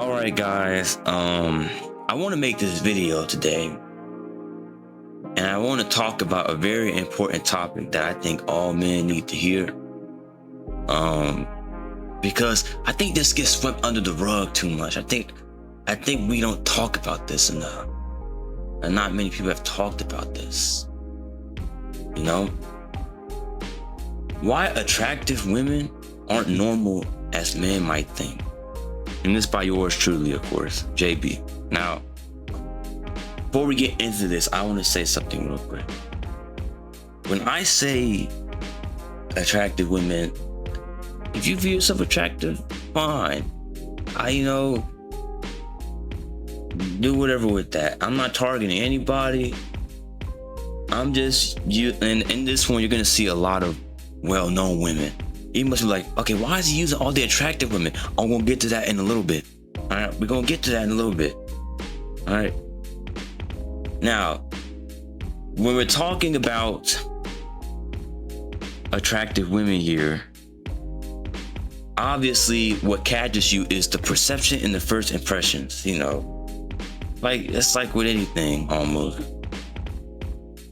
All right, guys. I want to make this video today, and I want to talk about a very important topic that I think all men need to hear. Because I think this gets swept under the rug too much. I think we don't talk about this enough, and not many people have talked about this. You know, why attractive women aren't normal as men might think. And this by yours truly, of course, JB. Now, before we get into this, I want to say something real quick. When I say attractive women, if you view yourself attractive, fine. Do whatever with that. I'm not targeting anybody. I'm just you. And in this one, you're gonna see a lot of well-known women. You must be like, okay, why is he using all the attractive women? I'm gonna get to that in a little bit. All right, we're gonna get to that in a little bit. All right. Now, when we're talking about attractive women here, obviously what catches you is the perception and the first impressions. You know, like it's like with anything almost.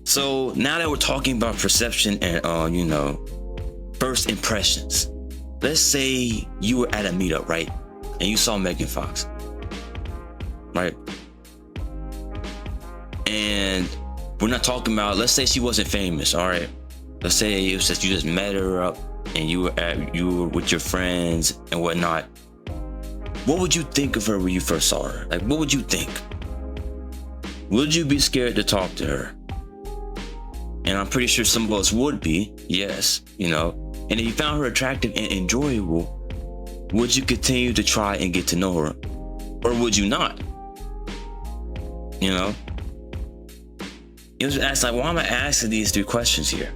So now that we're talking about perception and first impressions, let's say you were at a meetup, right? And you saw Megan Fox, right? And we're not talking about, let's say she wasn't famous, all right? Let's say it was just, you just met her up and you were with your friends and whatnot. What would you think of her when you first saw her? Like, what would you think? Would you be scared to talk to her? And I'm pretty sure some of us would be, yes, you know. And if you found her attractive and enjoyable, would you continue to try and get to know her? Or would you not? You know? It was asked, like, why am I asking these three questions here?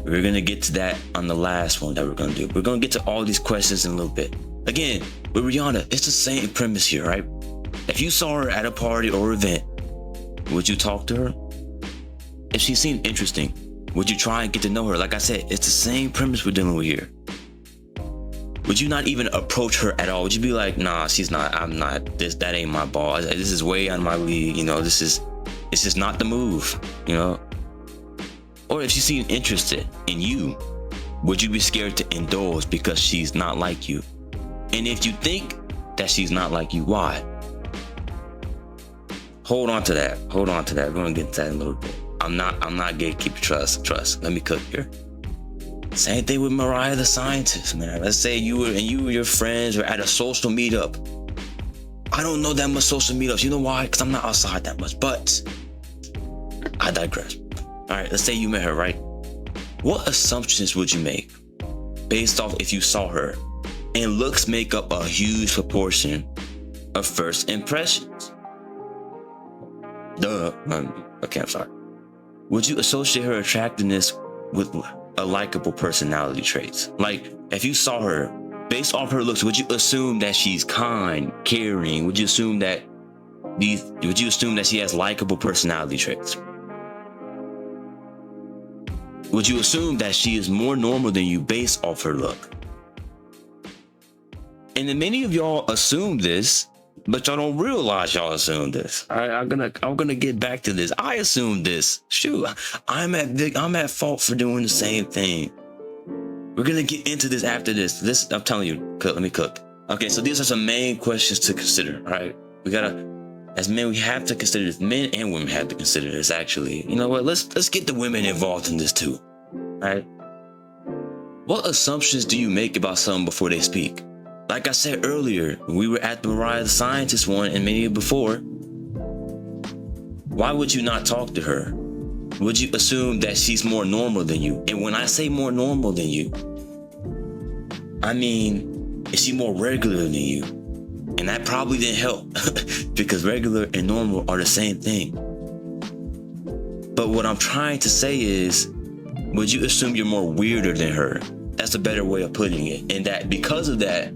We're going to get to that on the last one that we're going to do. We're going to get to all these questions in a little bit. Again, with Rihanna, it's the same premise here, right? If you saw her at a party or event, would you talk to her? If she seemed interesting, would you try and get to know her? Like I said, it's the same premise we're dealing with here. Would you not even approach her at all? Would you be like, nah, she's not, I'm not, that ain't my ball. This is way out of my league. You know, it's just not the move, you know? Or if she seemed interested in you, would you be scared to indulge because she's not like you? And if you think that she's not like you, why? Hold on to that. We're gonna get to that in a little bit. I'm not gatekeeper. Trust. Let me cook here. Same thing with Mariah the Scientist, man. Let's say you and your friends were at a social meetup. I don't know that much social meetups. You know why? Because I'm not outside that much. But I digress. All right, let's say you met her, right? What assumptions would you make based off if you saw her? And looks make up a huge proportion of first impressions. Okay, I'm sorry. Would you associate her attractiveness with a likable personality traits? Like, if you saw her, based off her looks, would you assume that she's kind, caring? Would you assume that she has likable personality traits? Would you assume that she is more normal than you based off her look? And then many of y'all assume this, but y'all don't realize y'all assume this. All right, I'm gonna get back to this. I assumed this. Shoot, I'm at fault for doing the same thing. We're gonna get into this after this. I'm telling you, let me cook. Okay, so these are some main questions to consider. All right, as men, we have to consider this. Men and women have to consider this. Actually, you know what? Let's get the women involved in this too. All right. What assumptions do you make about someone before they speak? Like I said earlier, we were at the Mariah the Scientist one and many before. Why would you not talk to her? Would you assume that she's more normal than you? And when I say more normal than you, I mean, is she more regular than you? And that probably didn't help because regular and normal are the same thing. But what I'm trying to say is, would you assume you're more weirder than her? That's a better way of putting it. And that because of that,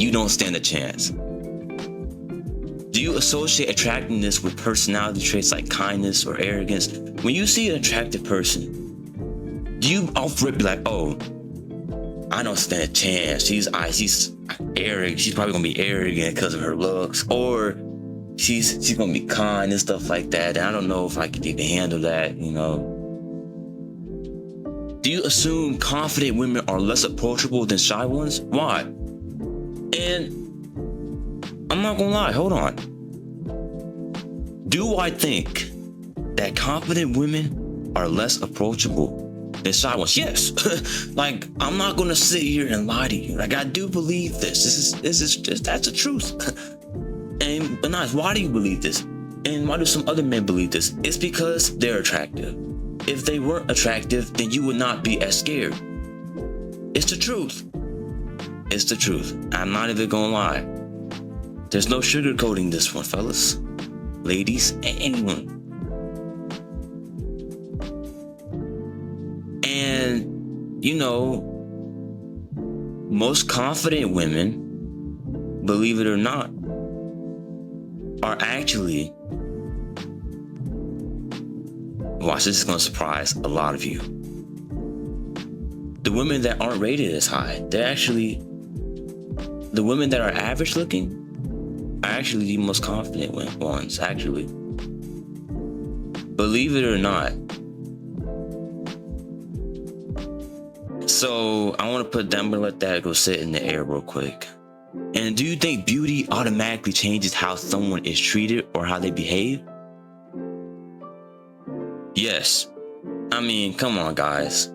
you don't stand a chance. Do you associate attractiveness with personality traits like kindness or arrogance? When you see an attractive person, do you off rip be like, oh, I don't stand a chance. She's arrogant. She's probably gonna be arrogant because of her looks, or she's gonna be kind and stuff like that. And I don't know if I could even handle that, you know. Do you assume confident women are less approachable than shy ones? Why? And I'm not gonna lie, hold on. Do I think that confident women are less approachable than shy ones? Yes. Like, I'm not gonna sit here and lie to you. Like, I do believe this. This is just, that's the truth. And Anas, why do you believe this? And why do some other men believe this? It's because they're attractive. If they weren't attractive, then you would not be as scared. It's the truth. It's the truth. I'm not even gonna lie. There's no sugarcoating this one, fellas, ladies, and anyone. And, you know, most confident women, believe it or not, are actually, watch, this is going to surprise a lot of you. The women that aren't rated as high, they're actually, the women that are average looking are actually the most confident ones, actually. Believe it or not. So I want to put that, I'm going to let that go sit in the air real quick. And do you think beauty automatically changes how someone is treated or how they behave? Yes. I mean, come on, guys.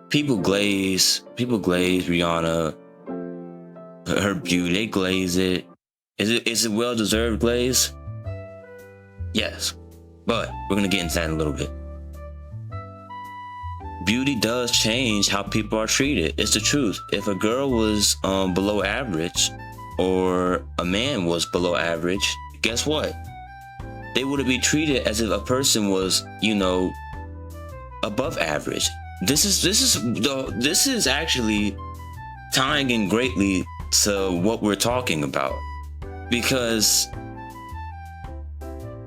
People glaze Rihanna, her beauty, they glaze it. Is it well-deserved glaze? Yes. But we're going to get into that in a little bit. Beauty does change how people are treated. It's the truth. If a girl was below average or a man was below average, guess what? They would be treated as if a person was, you know, above average. This is actually tying in greatly to what we're talking about, because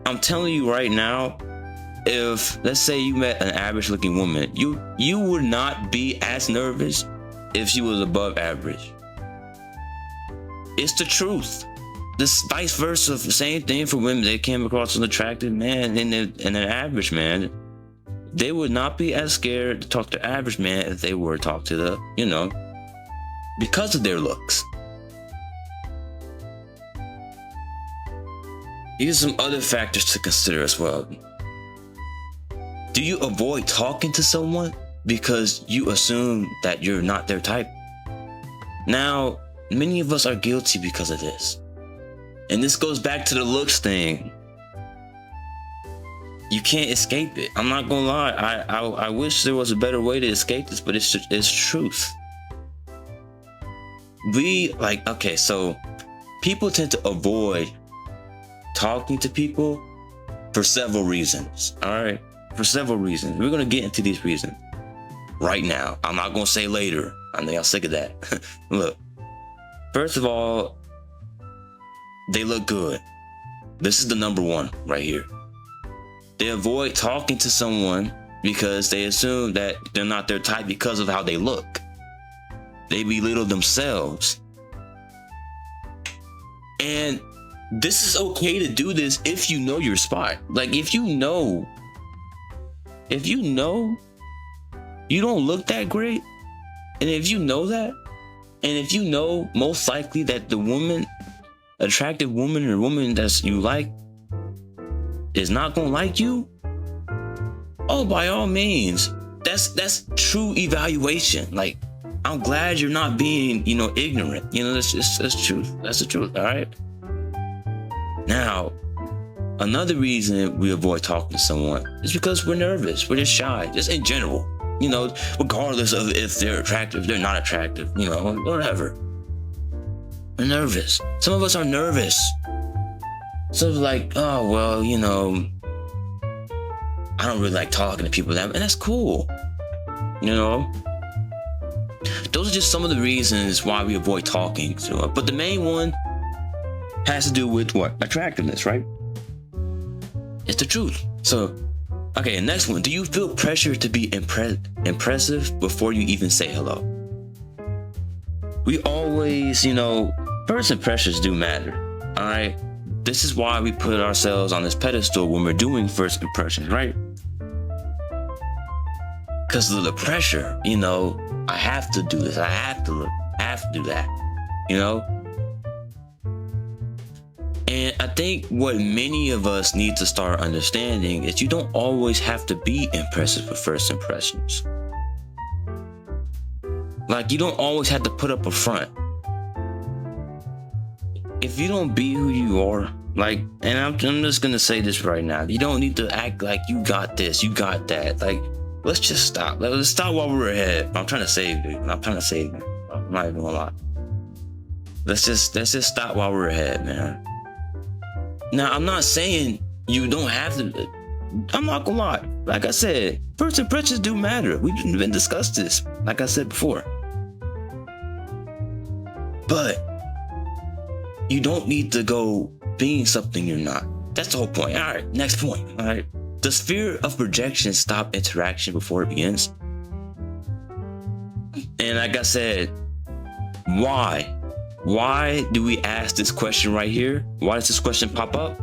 I'm telling you right now, if let's say you met an average looking woman, you would not be as nervous if she was above average. It's the truth. This vice versa, same thing for women. They came across an attractive man and an average man. They would not be as scared to talk to average man if they were to talk to the, you know, because of their looks. Here's some other factors to consider as well. Do you avoid talking to someone because you assume that you're not their type? Now, many of us are guilty because of this. And this goes back to the looks thing. You can't escape it. I'm not gonna lie. I wish there was a better way to escape this, but it's truth. Okay, so people tend to avoid talking to people for several reasons. All right. For several reasons. We're going to get into these reasons right now. I'm not going to say later. I know y'all sick of that. Look, first of all, they look good. This is the number one right here. They avoid talking to someone because they assume that they're not their type because of how they look. They belittle themselves. And this is okay to do this if you know your spot. Like, if you know you don't look that great, and if you know that, and if you know most likely that the woman, attractive woman or woman that you like is not gonna like you, oh, by all means, that's true evaluation. Like, I'm glad you're not being, you know, ignorant. You know, that's truth. That's the truth. All right. Now, another reason we avoid talking to someone is because we're nervous. We're just shy, just in general. You know, regardless of if they're attractive, they're not attractive, you know, whatever. We're nervous. Some of us are nervous. So it's like, oh, well, you know, I don't really like talking to people and that's cool. You know? Those are just some of the reasons why we avoid talking. But the main one has to do with what? Attractiveness, right? It's the truth. So, okay, next one. Do you feel pressure to be impressive before you even say hello? We always, first impressions do matter. All right. This is why we put ourselves on this pedestal when we're doing first impressions, right? Because of the pressure, I have to do this. I have to look. I have to do that, And I think what many of us need to start understanding is you don't always have to be impressive for first impressions. Like, you don't always have to put up a front. If you don't be who you are, and I'm just going to say this right now, you don't need to act like you got this, you got that. Let's just stop. Let's stop while we're ahead. I'm trying to save you. I'm not even going to lie. Let's just stop while we're ahead, man. Now, I'm not saying you don't have to. I'm not gonna lie. Like I said, first impressions do matter. We've been discussed this, like I said before. But you don't need to go being something you're not. That's the whole point. All right, next point. All right. Does fear of rejection stop interaction before it begins? And like I said, why? Why do we ask this question right here? Why does this question pop up?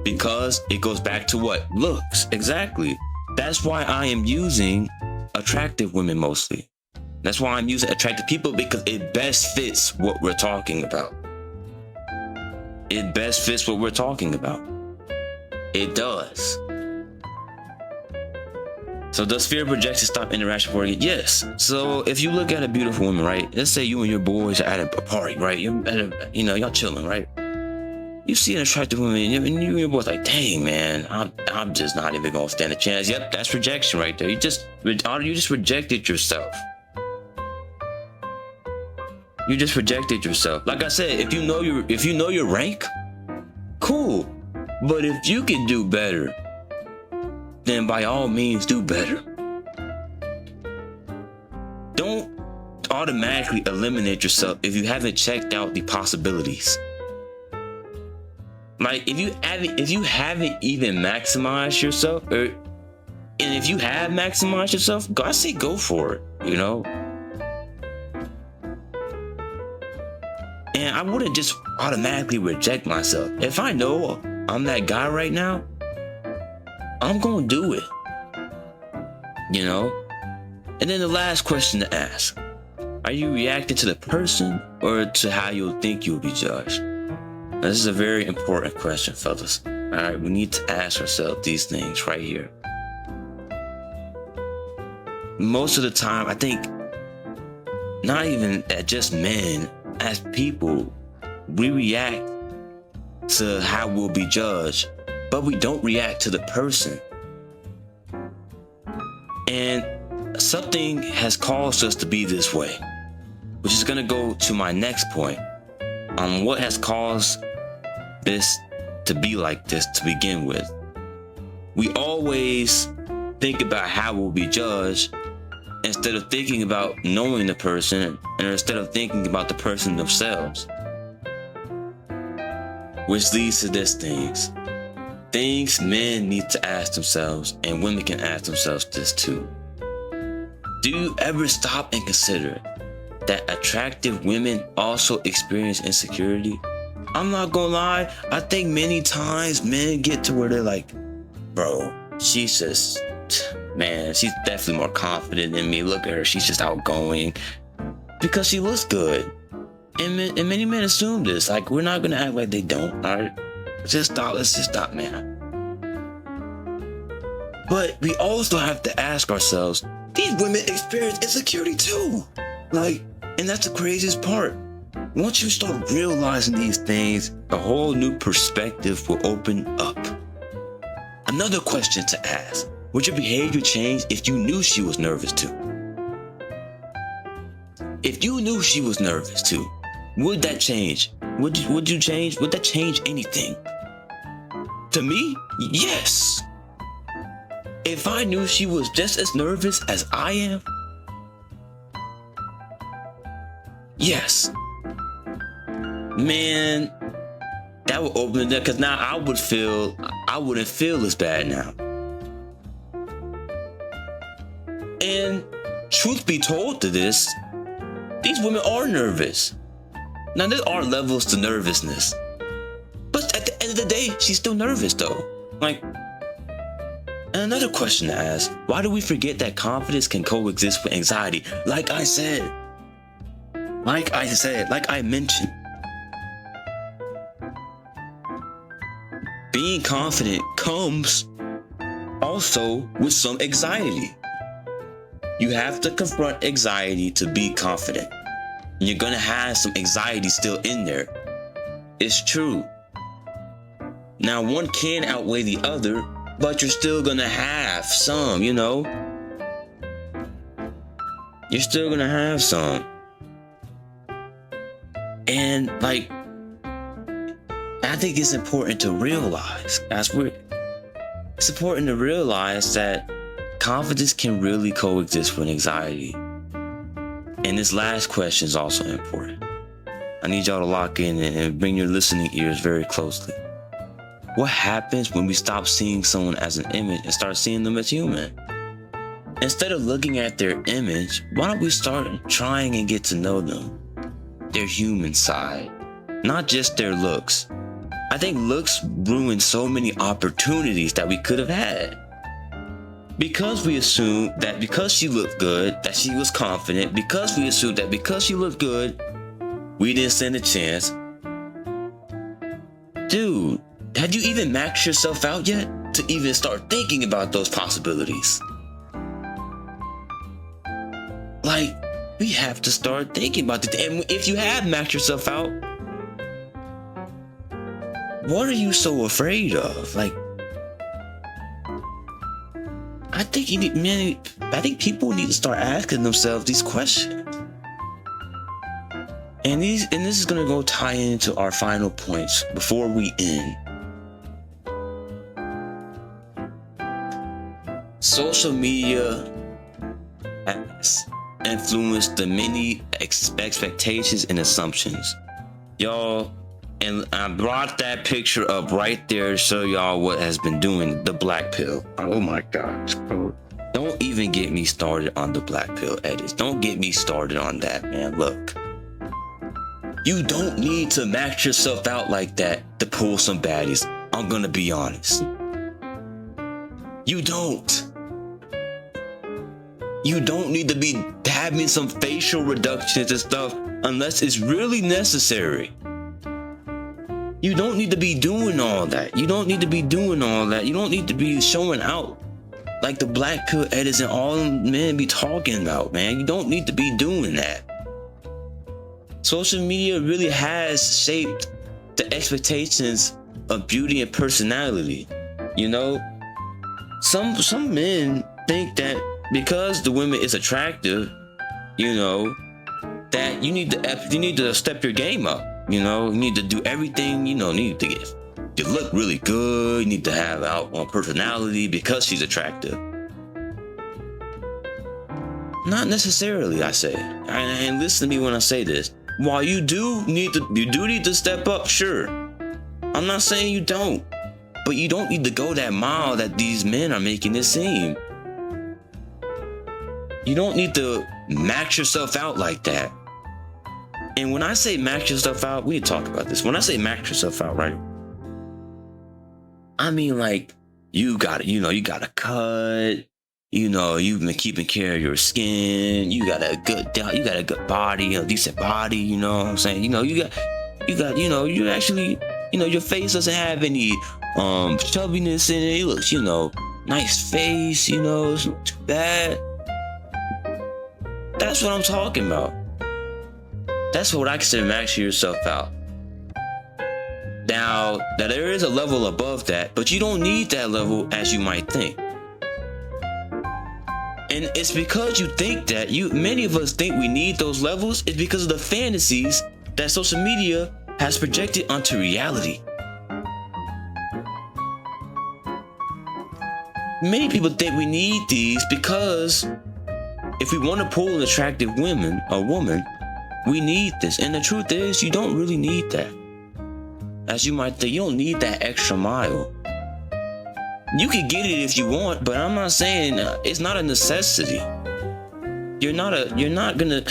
Because it goes back to what? Looks. Exactly. That's why I am using attractive women mostly. That's why I'm using attractive people, because it best fits what we're talking about. It best fits what we're talking about. It does. So does fear of rejection stop interaction before it? Yes. So if you look at a beautiful woman, right? Let's say you and your boys are at a party, right? You're at y'all chilling, right? You see an attractive woman, and you and your boys like, dang, man, I'm just not even gonna stand a chance. Yep, that's rejection right there. You just rejected yourself. You just rejected yourself. Like I said, if you know your rank, cool. But if you can do better, then by all means do better. Don't automatically eliminate yourself if you haven't checked out the possibilities. Like if you haven't even maximized yourself, and if you have maximized yourself, I say go for it, And I wouldn't just automatically reject myself. If I know I'm that guy right now, I'm gonna do it. And then the last question to ask: are you reacting to the person or to how you'll think you'll be judged? Now, this is a very important question, fellas. All right, we need to ask ourselves these things right here. Most of the time, I think, not even at just men, as people, we react to how we'll be judged, but we don't react to the person. And something has caused us to be this way, which is going to go to my next point on what has caused this to be like this to begin with. We always think about how we'll be judged instead of thinking about knowing the person, and instead of thinking about the person themselves. Which leads to this things men need to ask themselves, and women can ask themselves this too. Do you ever stop and consider that attractive women also experience insecurity? I'm not gonna lie, I think many times men get to where they're like, bro, she's definitely more confident than me. Look at her, she's just outgoing because she looks good. And many men assume this. Like, we're not gonna act like they don't. All right, let's just stop, man. But we also have to ask ourselves, these women experience insecurity too. And that's the craziest part. Once you start realizing these things, a whole new perspective will open up. Another question to ask: would your behavior change if you knew she was nervous too? If you knew she was nervous too, would that change? Would you change? Would that change anything? To me, yes. If I knew she was just as nervous as I am, yes. Man, that would open it up, because now I wouldn't feel as bad now. And truth be told to this, These women are nervous. Now, there are levels to nervousness. But at the end of the day, she's still nervous though. Like, and another question to ask, why do we forget that confidence can coexist with anxiety? Like I mentioned. Being confident comes also with some anxiety. You have to confront anxiety to be confident. You're gonna have some anxiety still in there. It's true. Now, one can outweigh the other, but you're still gonna have some, you know? You're still gonna have some. And like, I think it's important to realize, it's important to realize that confidence can really coexist with anxiety. And this last question is also important. I need y'all to lock in and bring your listening ears very closely. What happens when we stop seeing someone as an image and start seeing them as human? Instead of looking at their image, why don't we start trying and get to know them? Their human side, not just their looks. I think looks ruin so many opportunities that we could have had. Because we assumed that because she looked good, that she was confident, because we assumed that because she looked good, we didn't stand a chance. Dude, had you even maxed yourself out yet to even start thinking about those possibilities? Like, we have to start thinking about it. And if you have maxed yourself out, what are you so afraid of? Like, I think people need to start asking themselves these questions. And this is gonna go tie into our final points before we end. Social media has influenced the many expectations and assumptions. Y'all, and I brought that picture up right there to show y'all what has been doing the black pill. Oh my gosh, bro. Don't even get me started on the black pill edits. Don't get me started on that, man. Look, you don't need to max yourself out like that to pull some baddies. I'm gonna be honest. You don't. You don't need to be having some facial reductions and stuff unless it's really necessary. You don't need to be doing all that. You don't need to be doing all that. You don't need to be showing out like the black pill edits and all them men be talking about, man. You don't need to be doing that. Social media really has shaped the expectations of beauty and personality. You know, some men think that because the woman is attractive, you know, that you need to step your game up. You know, you need to do everything, you know, need to look really good, you need to have out on personality because she's attractive. Not necessarily, I say. And listen to me when I say this. While you do need to step up, sure. I'm not saying you don't, but you don't need to go that mile that these men are making it seem. You don't need to max yourself out like that. And when I say max yourself out, we talk about this. When I say max yourself out, right? I mean, like, you gotta cut, you know, you've been keeping care of your skin, you got a good body, a decent body, you know what I'm saying? You know, you got, you know, you actually, you know, your face doesn't have any chubbiness in it. It looks, you know, nice face, you know, it's not too bad. That's what I'm talking about. That's what I consider maxing yourself out. Now, that there is a level above that, but you don't need that level as you might think. And it's because you think that, many of us think we need those levels, it's because of the fantasies that social media has projected onto reality. Many people think we need these because if we want to pull an attractive woman, we need this. And the truth is, you don't really need that. As you might think, you don't need that extra mile. You can get it if you want, but I'm not saying it's not a necessity. You're not gonna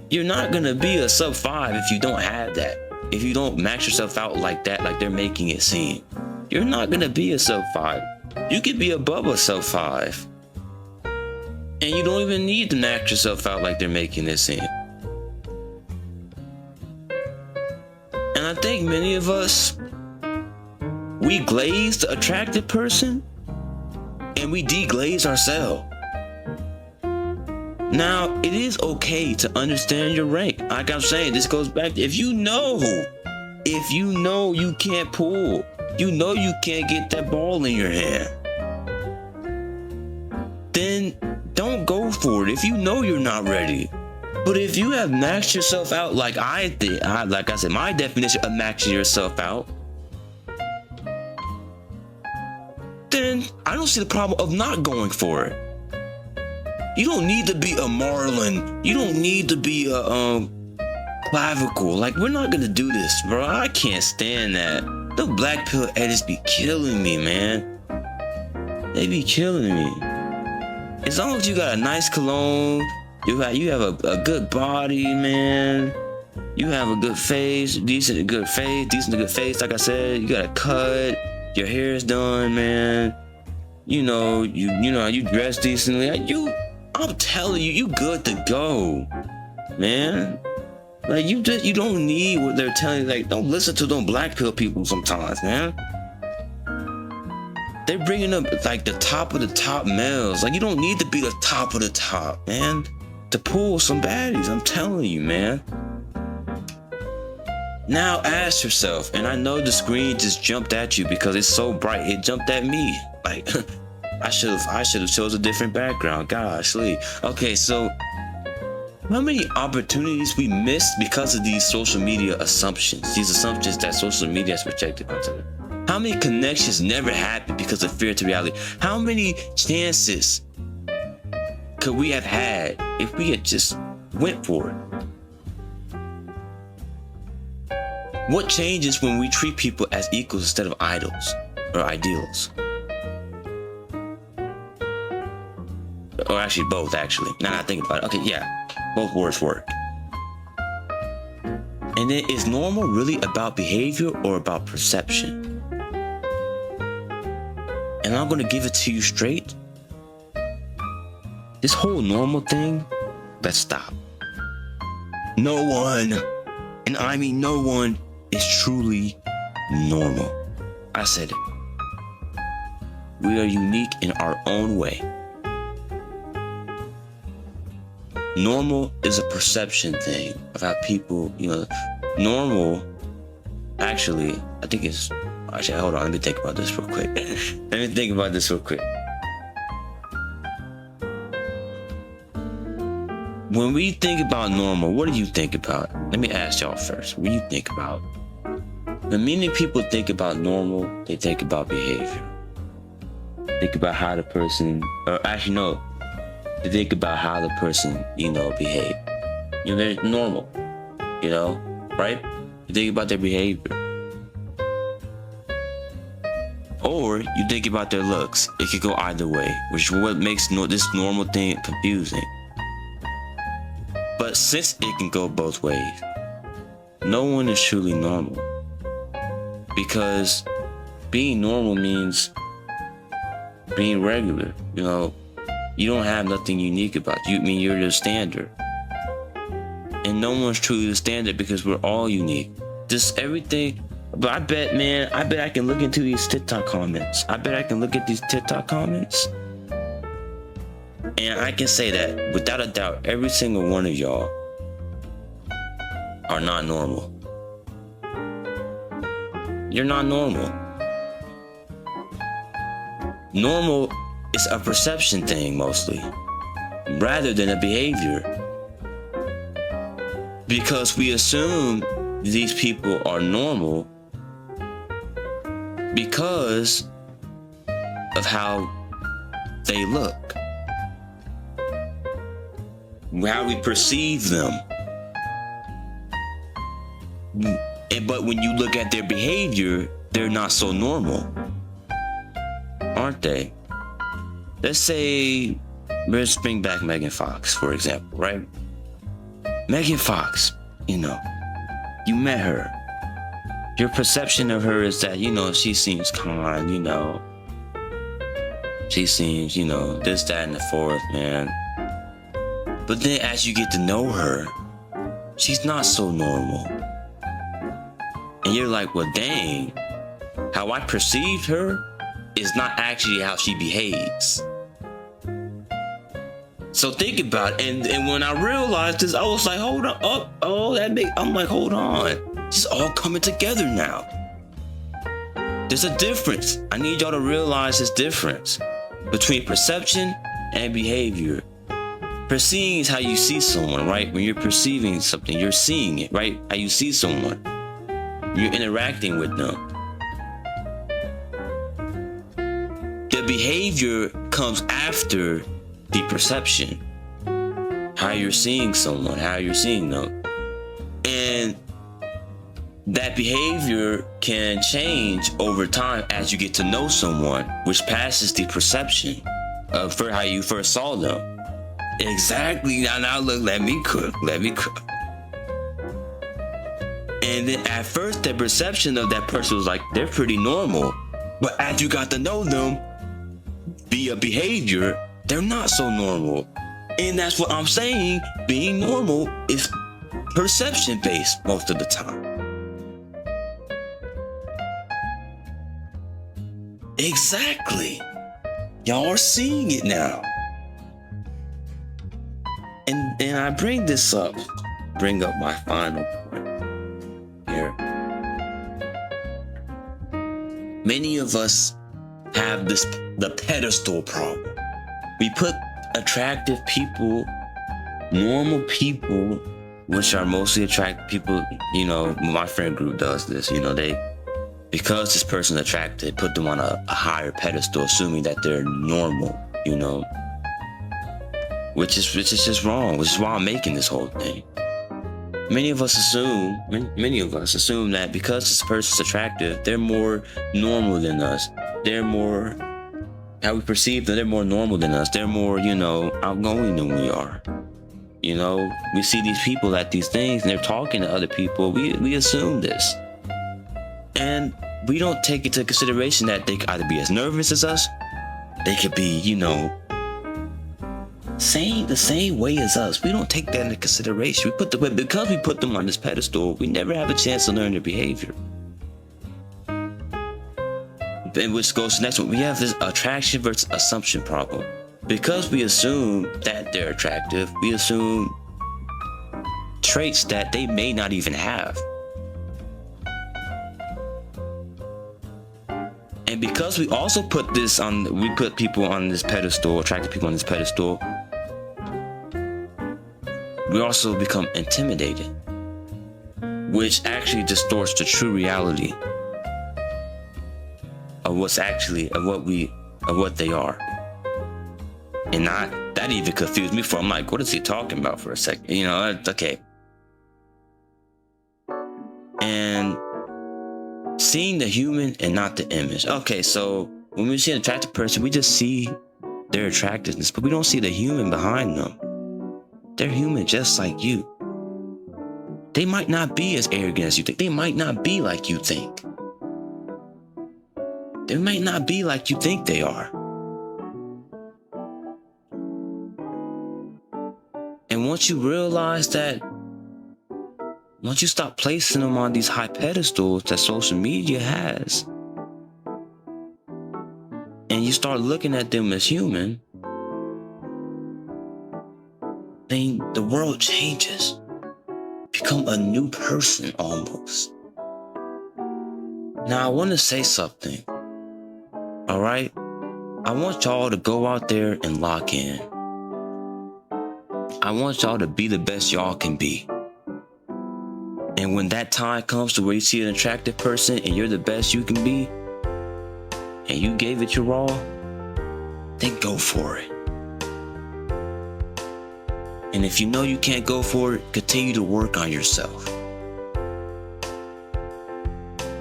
You're not gonna be a sub 5 if you don't have that. If you don't max yourself out like that, like they're making it seem. You're not gonna be a sub 5. You could be above a sub 5. And you don't even need to max yourself out like they're making it seem. And I think many of us, we glaze the attractive person and we deglaze ourselves. Now, it is okay to understand your rank. Like I'm saying, this goes back to if you know you can't pull, you know you can't get that ball in your hand, then don't go for it if you know you're not ready. But if you have maxed yourself out like I did, like I said, my definition of maxing yourself out, then I don't see the problem of not going for it. You don't need to be a Marlon. You don't need to be a clavicle. Like, we're not gonna do this, bro. I can't stand that. The black pill edits be killing me, man. They be killing me. As long as you got a nice cologne, you have a good body, man. You have a good face, decent to good face. Like I said, you got a cut. Your hair is done, man. You know you dress decently. I'm telling you, you good to go, man. Like, you don't need what they're telling you. Like, don't listen to them black pill people sometimes, man. They're bringing up like the top of the top males. Like, you don't need to be the top of the top, man, to pull some baddies. I'm telling you, man. Now ask yourself, and I know the screen just jumped at you because it's so bright. It jumped at me. Like, I should have chose a different background. Gosh, okay, so how many opportunities we missed because of these social media assumptions? These assumptions that social media has projected onto them. How many connections never happened because of fear to reality? How many chances could we have had if we had just went for it? What changes when we treat people as equals instead of idols or ideals? Or actually both, actually. Now that I think about it. Okay, yeah. Both words work. And then, is normal really about behavior or about perception? And I'm going to give it to you straight. This whole normal thing, let's stop. No one, and I mean no one, is truly normal. I said it. We are unique in our own way. Normal is a perception thing of how people, normal, actually, I think it's, actually, hold on, let me think about this real quick. When we think about normal, what do you think about? Let me ask y'all first, what do you think about? When many people think about normal, they think about behavior. Think about how the person, or actually no, they think about how the person, behave. They're normal, right? You think about their behavior. Or you think about their looks. It could go either way, which is what makes this normal thing confusing. But since it can go both ways, no one is truly normal. Because being normal means being regular, You don't have nothing unique about you. I mean, you're the standard. And no one's truly the standard because we're all unique. Just everything. But I bet I can look into these TikTok comments. I bet I can look at these TikTok comments. And I can say that, without a doubt, every single one of y'all are not normal. You're not normal. Normal is a perception thing mostly, rather than a behavior. Because we assume these people are normal because of how they look, how we perceive them. But when you look at their behavior, they're not so normal, aren't they? Let's say, let's bring back Megan Fox, for example, right? Megan Fox, you know, you met her. Your perception of her is that, you know, she seems kind, you know. She seems, you know, this, that, and the fourth, man. But then as you get to know her, she's not so normal. And you're like, well, dang, how I perceived her is not actually how she behaves. So think about it. And when I realized this, I was like, hold on. I'm like, hold on. It's all coming together now. There's a difference. I need y'all to realize this difference between perception and behavior. Perceiving is how you see someone, right? When you're perceiving something, you're seeing it, right? How you see someone. You're interacting with them. The behavior comes after the perception. How you're seeing someone, how you're seeing them. And that behavior can change over time as you get to know someone, which passes the perception of how you first saw them. Exactly. Now look, let me cook. And then at first, the perception of that person was like, they're pretty normal. But as you got to know them via behavior, they're not so normal. And that's what I'm saying. Being normal is perception based most of the time. Exactly. Y'all are seeing it now. And I bring up my final point here. Many of us have the pedestal problem. We put attractive people, normal people, which are mostly attractive people, you know, my friend group does this, you know, because this person's attractive, put them on a higher pedestal, assuming that they're normal, you know, which is just wrong, which is why I'm making this whole thing. Many of us assume that because this person's attractive, they're more normal than us. They're more, how we perceive them, they're more normal than us. They're more, you know, outgoing than we are. You know, we see these people at these things and they're talking to other people. We assume this. And we don't take into consideration that they could either be as nervous as us, they could be, you know, the same way as us. We don't take that into consideration. Because we put them on this pedestal, we never have a chance to learn their behavior. And which goes to the next one. We have this attraction versus assumption problem. Because we assume that they're attractive, we assume traits that they may not even have. And because we also put people on this pedestal, attractive people on this pedestal, we also become intimidated, which actually distorts the true reality of what they are. And that even confused me I'm like, what is he talking about for a second? You know, it's okay. And seeing the human and not the image. Okay, so when we see an attractive person, we just see their attractiveness, but we don't see the human behind them. They're human just like you. They might not be as arrogant as you think. They might not be like you think. They might not be like you think they are. And once you realize that, once you stop placing them on these high pedestals that social media has, and you start looking at them as human, then the world changes. Become a new person almost. Now I want to say something. All right? I want y'all to go out there and lock in. I want y'all to be the best y'all can be. And when that time comes to where you see an attractive person and you're the best you can be, and you gave it your all, then go for it. And if you know you can't go for it, continue to work on yourself.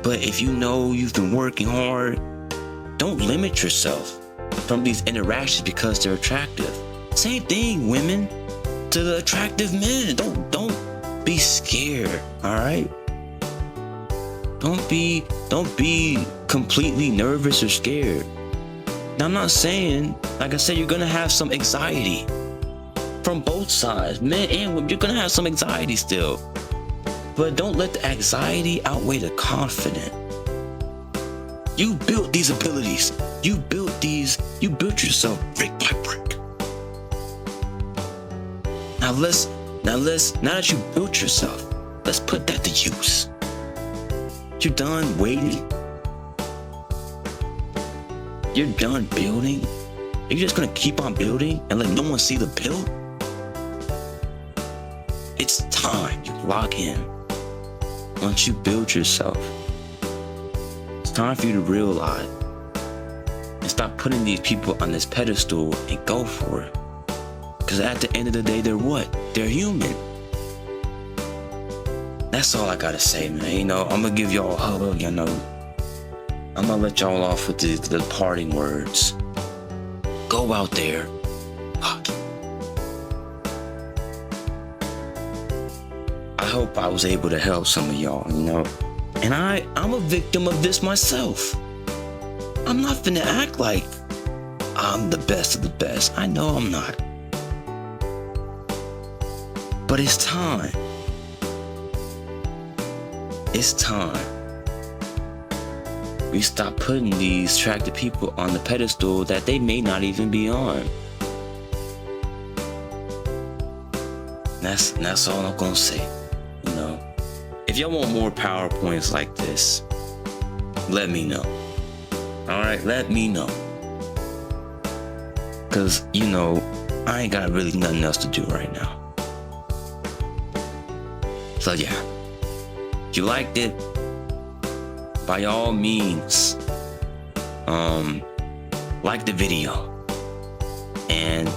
But if you know you've been working hard, don't limit yourself from these interactions because they're attractive. Same thing, women. to the attractive men. Don't be scared, all right? Don't be completely nervous or scared. Now, I'm not saying, like I said, you're gonna have some anxiety from both sides, men and women. You're gonna have some anxiety still, but don't let the anxiety outweigh the confidence. You built these abilities. You built yourself brick by brick. Now that you built yourself, let's put that to use. You're done waiting. You're done building. Are you just gonna keep on building and let no one see the build? It's time you lock in. Once you build yourself, it's time for you to realize and stop putting these people on this pedestal and go for it. Because at the end of the day, they're what? They're human. That's all I gotta say, man. You know, I'm gonna give y'all a hug, you know. I'm gonna let y'all off with the parting words. Go out there. Fuck. I hope I was able to help some of y'all, you know. And I'm a victim of this myself. I'm not finna act like I'm the best of the best. I know I'm not. But it's time. It's time. We stop putting these attractive people on the pedestal that they may not even be on. That's all I'm gonna say. You know, if y'all want more PowerPoints like this, let me know. All right, let me know. Cause you know, I ain't got really nothing else to do right now. So yeah, if you liked it, by all means, like the video. And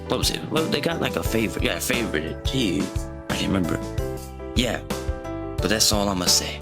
what was it? Well, they got like a favorite. Yeah, favorite it. Jeez, I can't remember. Yeah, but that's all I'm gonna say.